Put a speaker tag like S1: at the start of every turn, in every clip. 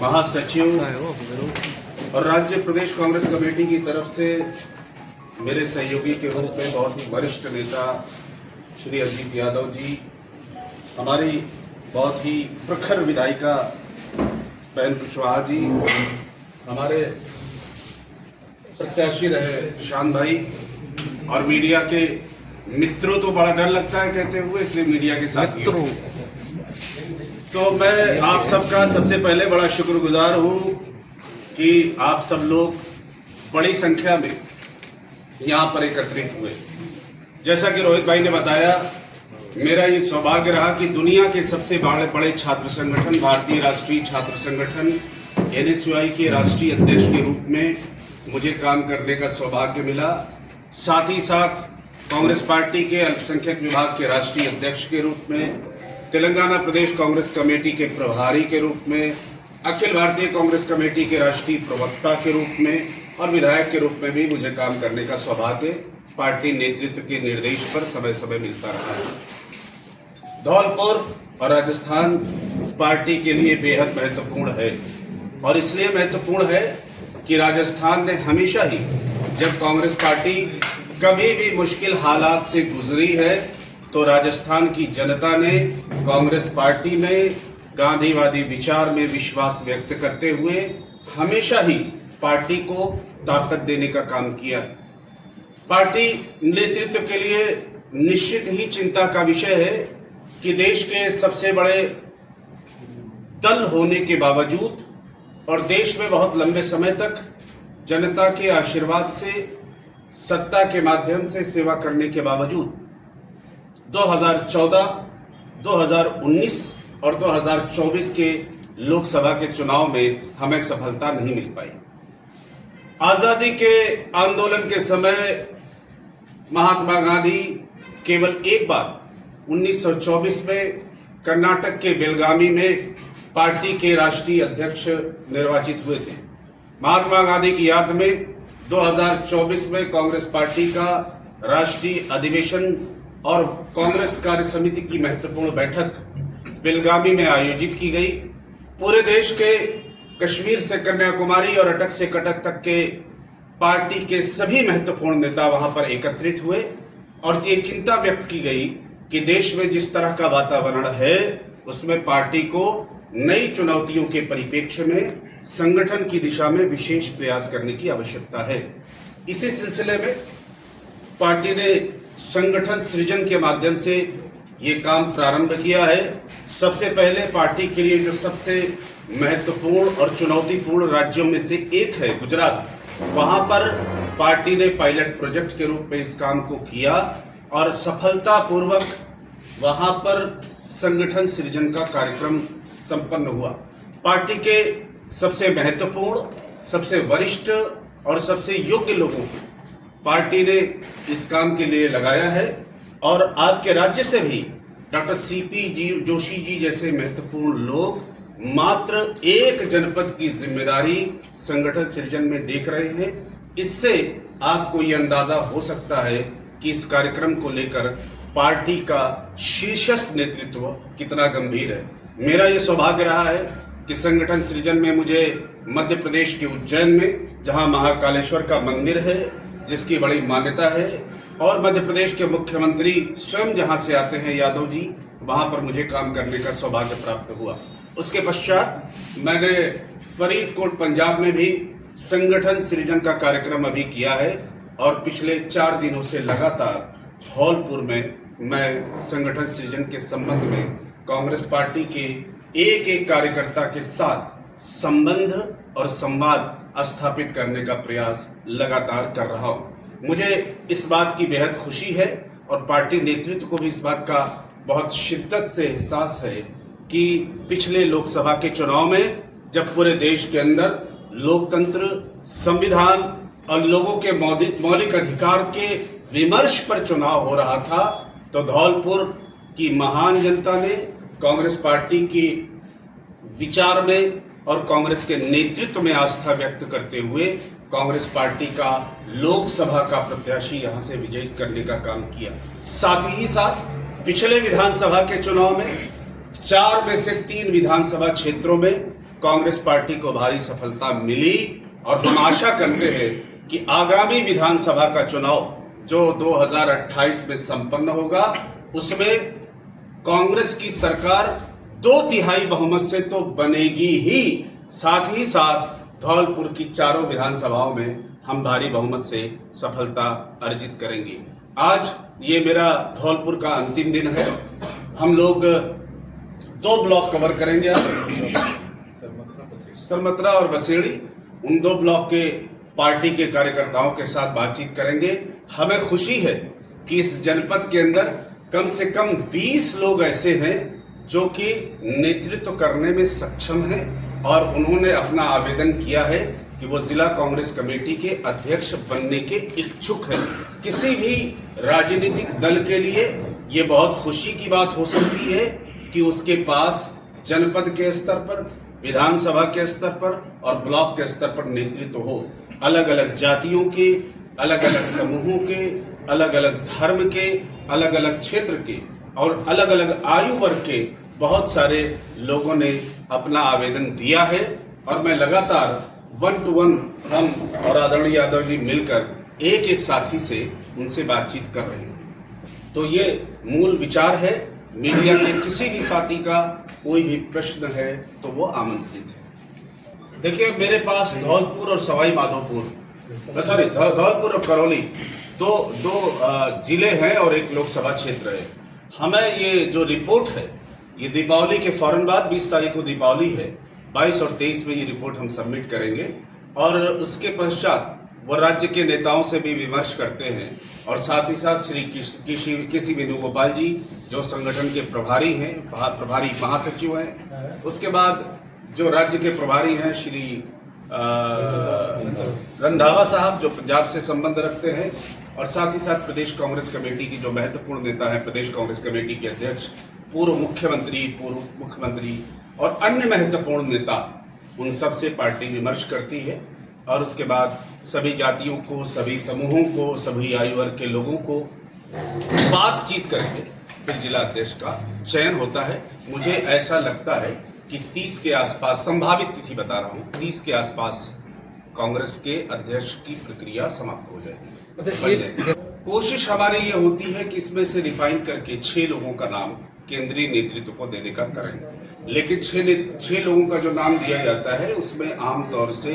S1: महासचिव और राज्य प्रदेश कांग्रेस कमेटी की तरफ से मेरे सहयोगी के रूप में बहुत ही वरिष्ठ नेता श्री अजीत यादव जी, हमारी बहुत ही प्रखर विधायिका बहन कुशवाहा जी, हमारे प्रत्याशी रहे शान भाई और मीडिया के मित्रों, तो बड़ा डर लगता है कहते हुए, इसलिए मीडिया के साथियों, तो मैं आप सबका सबसे पहले बड़ा शुक्रगुजार हूं कि आप सब लोग बड़ी संख्या में यहां पर एकत्रित हुए। जैसा कि रोहित भाई ने बताया, मेरा ये सौभाग्य रहा कि दुनिया के सबसे बड़े छात्र संगठन भारतीय राष्ट्रीय छात्र संगठन NSUI के राष्ट्रीय अध्यक्ष के रूप में मुझे काम करने का सौभाग्य मिला। साथ ही साथ कांग्रेस पार्टी के अल्पसंख्यक विभाग के राष्ट्रीय अध्यक्ष के रूप में, तेलंगाना प्रदेश कांग्रेस कमेटी के प्रभारी के रूप में, अखिल भारतीय कांग्रेस कमेटी के राष्ट्रीय प्रवक्ता के रूप में और विधायक के रूप में भी मुझे काम करने का सौभाग्य पार्टी नेतृत्व के निर्देश पर समय समय मिलता रहा है। धौलपुर और राजस्थान पार्टी के लिए बेहद महत्वपूर्ण है और इसलिए महत्वपूर्ण है कि राजस्थान ने हमेशा ही, जब कांग्रेस पार्टी कभी भी मुश्किल हालात से गुजरी है, तो राजस्थान की जनता ने कांग्रेस पार्टी में गांधीवादी विचार में विश्वास व्यक्त करते हुए हमेशा ही पार्टी को ताकत देने का काम किया। पार्टी नेतृत्व के लिए निश्चित ही चिंता का विषय है कि देश के सबसे बड़े दल होने के बावजूद और देश में बहुत लंबे समय तक जनता के आशीर्वाद से, सत्ता के माध्यम से सेवा करने के बावजूद 2014, 2019 और 2024 के लोकसभा के चुनाव में हमें सफलता नहीं मिल पाई। आजादी के आंदोलन के समय महात्मा गांधी केवल एक बार 1924 में कर्नाटक के बेलगामी में पार्टी के राष्ट्रीय अध्यक्ष निर्वाचित हुए थे। महात्मा गांधी की याद में 2024 में कांग्रेस पार्टी का राष्ट्रीय अधिवेशन और कांग्रेस कार्य समिति की महत्वपूर्ण बैठक बेलगामी में आयोजित की गई। पूरे देश के कश्मीर से कन्याकुमारी और अटक से कटक तक के पार्टी के सभी महत्वपूर्ण नेता वहां पर एकत्रित हुए और ये चिंता व्यक्त की गई कि देश में जिस तरह का वातावरण है, उसमें पार्टी को नई चुनौतियों के परिप्रेक्ष्य में संगठन की दिशा में विशेष प्रयास करने की आवश्यकता है। इसी सिलसिले में पार्टी ने संगठन सृजन के माध्यम से ये काम प्रारंभ किया है। सबसे पहले पार्टी के लिए जो सबसे महत्वपूर्ण और चुनौतीपूर्ण राज्यों में से एक है गुजरात, वहां पर पार्टी ने पायलट प्रोजेक्ट के रूप में इस काम को किया और सफलतापूर्वक वहां पर संगठन सृजन का कार्यक्रम संपन्न हुआ। पार्टी के सबसे महत्वपूर्ण, सबसे वरिष्ठ और सबसे योग्य लोगों को पार्टी ने इस काम के लिए लगाया है और आपके राज्य से भी डॉक्टर CP जोशी जी जैसे महत्वपूर्ण लोग मात्र एक जनपद की जिम्मेदारी संगठन सृजन में देख रहे हैं। इससे आपको ये अंदाजा हो सकता है कि इस कार्यक्रम को लेकर पार्टी का शीर्षस्थ नेतृत्व कितना गंभीर है। मेरा ये सौभाग्य रहा है कि संगठन सृजन में मुझे मध्य प्रदेश के उज्जैन में, जहां महाकालेश्वर का मंदिर है जिसकी बड़ी मान्यता है, और मध्य प्रदेश के मुख्यमंत्री स्वयं जहां से आते हैं यादव जी, वहां पर मुझे काम करने का सौभाग्य प्राप्त हुआ। उसके पश्चात मैंने फरीदकोट पंजाब में भी संगठन सृजन का कार्यक्रम अभी किया है और पिछले 4 दिनों से लगातार धौलपुर में मैं संगठन सृजन के संबंध में कांग्रेस पार्टी के एक एक कार्यकर्ता के साथ संबंध और संवाद स्थापित करने का प्रयास लगातार कर रहा हूं। मुझे इस बात की बेहद खुशी है और पार्टी नेतृत्व को भी इस बात का बहुत शिद्दत से एहसास है कि पिछले लोकसभा के चुनाव में जब पूरे देश के अंदर लोकतंत्र, संविधान और लोगों के मौलिक अधिकार के विमर्श पर चुनाव हो रहा था, तो धौलपुर की महान जनता ने कांग्रेस पार्टी की विचार में और कांग्रेस के नेतृत्व में आस्था व्यक्त करते हुए कांग्रेस पार्टी का लोकसभा का प्रत्याशी यहां से विजयी करने का काम किया। साथ ही साथ पिछले विधानसभा के चुनाव में 4 में से 3 विधानसभा क्षेत्रों में कांग्रेस पार्टी को भारी सफलता मिली और हम आशा करते हैं कि आगामी विधानसभा का चुनाव जो 2028 में संपन्न होगा उसमें कांग्रेस की सरकार 2/3 बहुमत से तो बनेगी ही, साथ ही साथ धौलपुर की चारों विधानसभाओं में हम भारी बहुमत से सफलता अर्जित करेंगे। आज ये मेरा धौलपुर का अंतिम दिन है। हम लोग 2 ब्लॉक कवर करेंगे आज, सरमत्रा और बसेड़ी। उन 2 ब्लॉक के पार्टी के कार्यकर्ताओं के साथ बातचीत करेंगे। हमें खुशी है कि इस जनपद के अंदर कम से कम 20 लोग ऐसे हैं जो कि नेतृत्व करने में सक्षम हैं और उन्होंने अपना आवेदन किया है कि वो जिला कांग्रेस कमेटी के अध्यक्ष बनने के इच्छुक हैं। किसी भी राजनीतिक दल के लिए ये बहुत खुशी की बात हो सकती है कि उसके पास जनपद के स्तर पर, विधानसभा के स्तर पर और ब्लॉक के स्तर पर नेतृत्व हो। अलग अलग जातियों के, अलग अलग समूहों के, अलग अलग धर्म के, अलग अलग क्षेत्र के और अलग अलग आयु वर्ग के बहुत सारे लोगों ने अपना आवेदन दिया है और मैं लगातार 1 to 1 हम और आदरणीय यादव जी मिलकर एक एक साथी से उनसे बातचीत कर रहे हैं। तो ये मूल विचार है। मीडिया के किसी भी साथी का कोई भी प्रश्न है तो वो आमंत्रित है। देखिए, मेरे पास धौलपुर और सवाई माधोपुर, सॉरी धौलपुर और करौली दो जिले हैं और 1 लोकसभा क्षेत्र है। हमें ये जो रिपोर्ट है ये दीपावली के फौरन बाद 20 तारीख को दीपावली है, 22 और 23 में ये रिपोर्ट हम सबमिट करेंगे और उसके पश्चात वो राज्य के नेताओं से भी विमर्श करते हैं और साथ ही साथ श्री किसी वेणुगोपाल जी जो संगठन के प्रभारी हैं, प्रभारी महासचिव हैं, उसके बाद जो राज्य के प्रभारी हैं श्री रंधावा साहब जो पंजाब से संबंध रखते हैं और साथ ही साथ प्रदेश कांग्रेस कमेटी की जो महत्वपूर्ण नेता है, प्रदेश कांग्रेस कमेटी के अध्यक्ष, पूर्व मुख्यमंत्री और अन्य महत्वपूर्ण नेता, उन सब से पार्टी विमर्श करती है और उसके बाद सभी जातियों को, सभी समूहों को, सभी आयु वर्ग के लोगों को बातचीत करके फिर जिला अध्यक्ष का चयन होता है। मुझे ऐसा लगता है कि 30 के आसपास, संभावित तिथि बता रहा हूँ, 30 के आसपास कांग्रेस के अध्यक्ष की प्रक्रिया समाप्त हो जाएगी। कोशिश हमारी ये होती है कि इसमें से रिफाइन करके 6 लोगों का नाम केंद्रीय नेतृत्व को देने का करें, लेकिन 6 लोगों का जो नाम दिया जाता है उसमें आमतौर से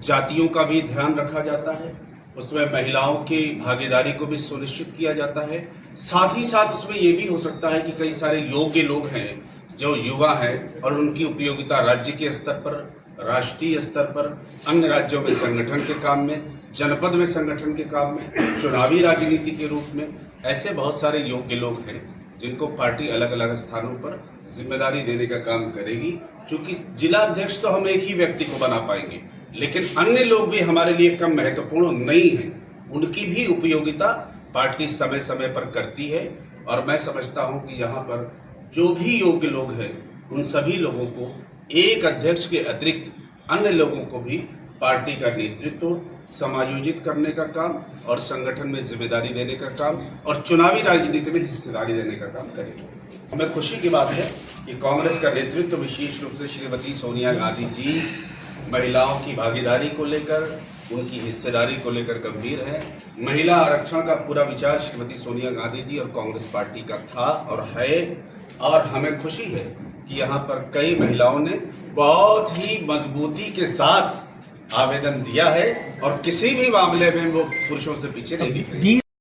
S1: जातियों का भी ध्यान रखा जाता है, उसमें महिलाओं की भागीदारी को भी सुनिश्चित किया जाता है। साथ ही साथ उसमें ये भी हो सकता है कि कई सारे योग्य लोग हैं जो युवा हैं और उनकी उपयोगिता राज्य के स्तर पर, राष्ट्रीय स्तर पर, अन्य राज्यों में संगठन के काम में, जनपद में संगठन के काम में, चुनावी राजनीति के रूप में, ऐसे बहुत सारे योग्य लोग हैं जिनको पार्टी अलग अलग स्थानों पर जिम्मेदारी देने का काम करेगी। क्योंकि जिला अध्यक्ष तो हम एक ही व्यक्ति को बना पाएंगे, लेकिन अन्य लोग भी हमारे लिए कम महत्वपूर्ण नहीं हैं। उनकी भी उपयोगिता पार्टी समय समय पर करती है और मैं समझता हूं कि यहाँ पर जो भी योग्य लोग हैं उन सभी लोगों को एक अध्यक्ष के अतिरिक्त अन्य लोगों को भी पार्टी का नेतृत्व समायोजित करने का काम और संगठन में जिम्मेदारी देने का काम और चुनावी राजनीति में हिस्सेदारी देने का काम करेंगे। हमें खुशी की बात है कि कांग्रेस का नेतृत्व विशेष रूप से श्रीमती सोनिया गांधी जी महिलाओं की भागीदारी को लेकर, उनकी हिस्सेदारी को लेकर गंभीर है। महिला आरक्षण का पूरा विचार श्रीमती सोनिया गांधी जी और कांग्रेस पार्टी का था और है और हमें खुशी है कि यहाँ पर कई महिलाओं ने बहुत ही मजबूती के साथ आवेदन दिया है और किसी भी मामले में वो पुरुषों से पीछे नहीं दिख रही।